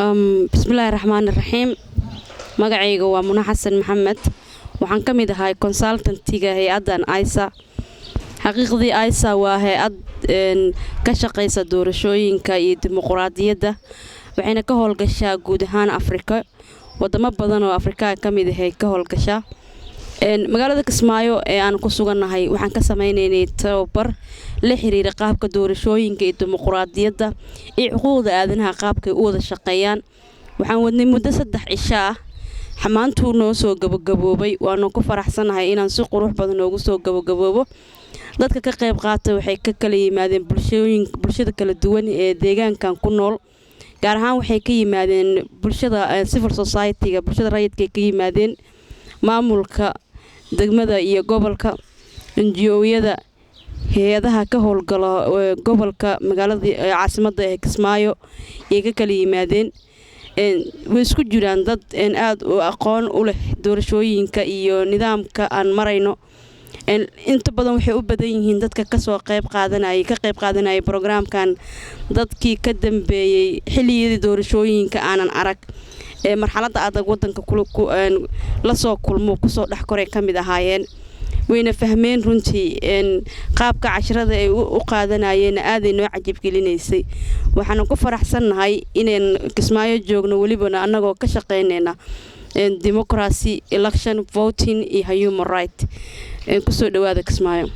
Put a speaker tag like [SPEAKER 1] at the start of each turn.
[SPEAKER 1] بسم الله الرحمن الرحيم. magacayga waa Muna Xasan Maxamed waxaan ka mid ahay consultant-iga hay'adan AISA. xaqiiqdii AISA waa hay'ad ka shaqeysa doorashooyinka iyo dimuqraadiyadda waxayna ka howlgashaa guud ahaan Afrika wadamo badan oo Afrika ka mid ah ka howlgashaa magaalada Kismaayo ee aan ku suganahay waxaan ka sameynaynay tababar la xiriira qaabka doorashooyinka iyo dimuqraadiyadda iyo xuquuqda aadanaha qaabka u wada shaqeeyaan waxaan wadnay muddo 3 cisho ah xamaantu noo soo gabagaboobay waana ku faraxsanahay inaan si qurux badan ugu soo gabagaboobo dadka ka qayb qaatay waxay ka kala yimaadeen bulshada kala duwan ee deegaankan ku nool gaar ahaan waxay ka yimaadeen bulshada civil society-ga bulshada rayidka ka yimaadeen maamulka degmada iyo gobolka NGO-yada hay'adaha ka howlgala gobolka magaalada caasimadda ee Kismaayo ee ka kala yimaadeen way isku jiraan dad aad u aqoon u leh doorashooyinka iyo nidaamka aan marayno inta badan waxay u badan yihiin dadka ka qayb qaadanaya programkan dadkii ka dambeeyay xilliyada doorashooyinka aanan arag marxaladda adag wadanka la soo kulmo ku soo dhax koray kamid ahaayeen wayna fahmeen runtii qaabka casharada ay u qaadanayeen aad ay noo cajib gelinaysay waxaan ku faraxsanahay inaan Kismaayo joogno waliba anagoo ka shaqeynayna democracy election voting iyo human right ku soo dhawaada Kismaayo.